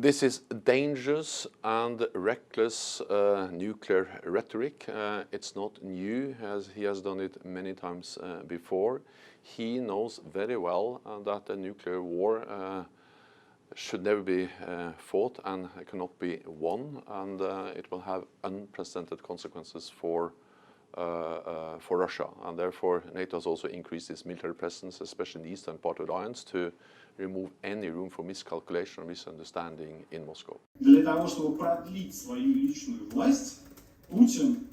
This is dangerous and reckless nuclear rhetoric. It's not new, as he has done it many times before. He knows very well that a nuclear war should never be fought and cannot be won, and it will have unprecedented consequences for Russia. And therefore, NATO has also increased its military presence, especially in the eastern part of the alliance, to remove any room for miscalculation or misunderstanding in Moscow. Для того, чтобы продлить свою личную власть, Путин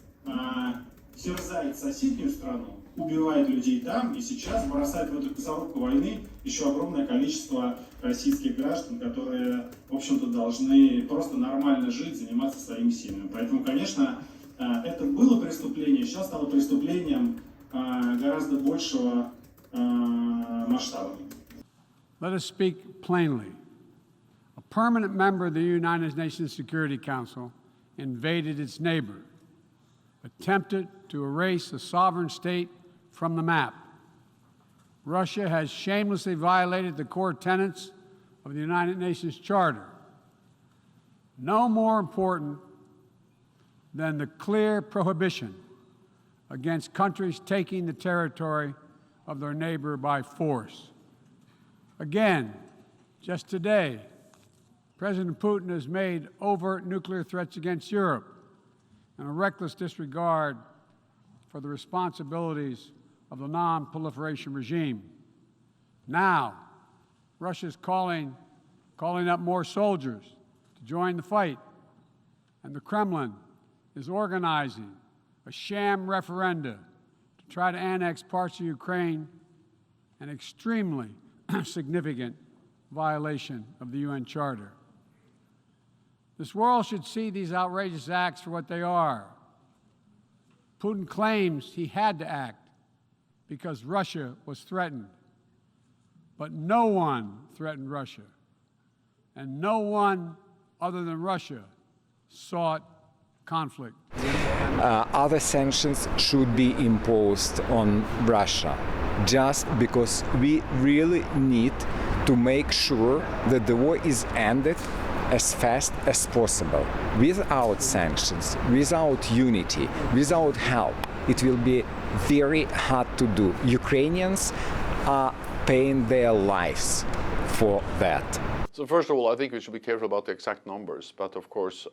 терзает соседнюю страну, убивает людей там и сейчас бросает в эту мясорубку войны еще огромное количество российских граждан, которые, в общем-то, должны просто нормально жить, заниматься своими семьями. Поэтому, конечно, это было преступление, сейчас стало преступлением гораздо большего масштаба. Let us speak plainly. A permanent member of the United Nations Security Council invaded its neighbor, attempted to erase a sovereign state from the map. Russia has shamelessly violated the core tenets of the United Nations Charter. No more important than the clear prohibition against countries taking the territory of their neighbor by force. Again, just today, President Putin has made overt nuclear threats against Europe and a reckless disregard for the responsibilities of the non-proliferation regime. Now, Russia is calling up more soldiers to join the fight, and the Kremlin is organizing a sham referenda to try to annex parts of Ukraine, an extremely significant violation of the UN Charter. This world should see these outrageous acts for what they are. Putin claims he had to act because Russia was threatened. But no one threatened Russia, and no one other than Russia sought conflict. Other sanctions should be imposed on Russia, just because we really need to make sure that the war is ended as fast as possible. Without sanctions, without unity, without help, it will be very hard to do. Ukrainians are paying their lives for that. So first of all, I think we should be careful about the exact numbers, but of course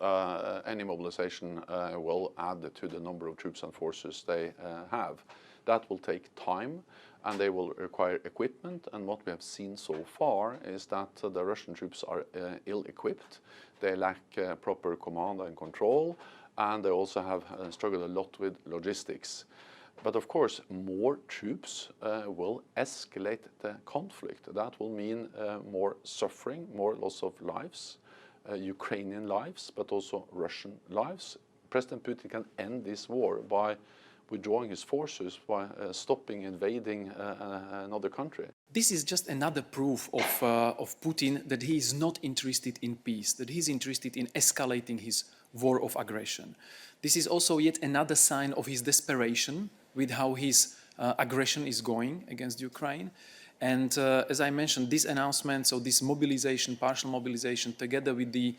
any mobilization will add to the number of troops and forces they have. That will take time, and they will require equipment, and what we have seen so far is that the Russian troops are ill-equipped. They lack proper command and control, and they also have struggled a lot with logistics. But of course, more troops will escalate the conflict. That will mean more suffering, more loss of lives, Ukrainian lives, but also Russian lives. President Putin can end this war by withdrawing his forces, by stopping invading another country. This is just another proof of Putin that he is not interested in peace, that he is interested in escalating his war of aggression. This is also yet another sign of his desperation with how his aggression is going against Ukraine. And as I mentioned, this announcement, so this mobilization, partial mobilization, together with the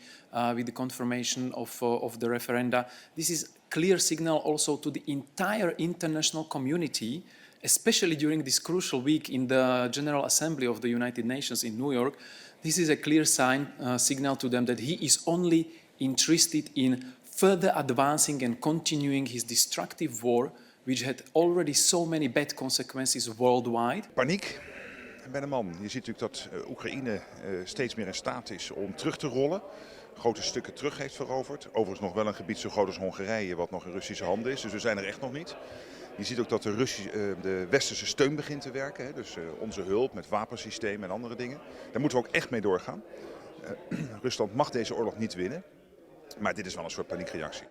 confirmation of the referenda, this is clear signal also to the entire international community, especially during this crucial week in the General Assembly of the United Nations in New York. This is a clear signal to them that he is only interested in further advancing and continuing his destructive war, which had already so many bad consequences worldwide. Paniek bij de man. Je ziet natuurlijk dat Oekraïne steeds meer in staat is om terug te rollen. Grote stukken terug heeft veroverd. Overigens nog wel een gebied zo groot als Hongarije, wat nog in Russische handen is. Dus we zijn er echt nog niet. Je ziet ook dat de westerse steun begint te werken. Hè? Dus onze hulp met wapensystemen en andere dingen. Daar moeten we ook echt mee doorgaan. Rusland mag deze oorlog niet winnen. Maar dit is wel een soort paniekreactie.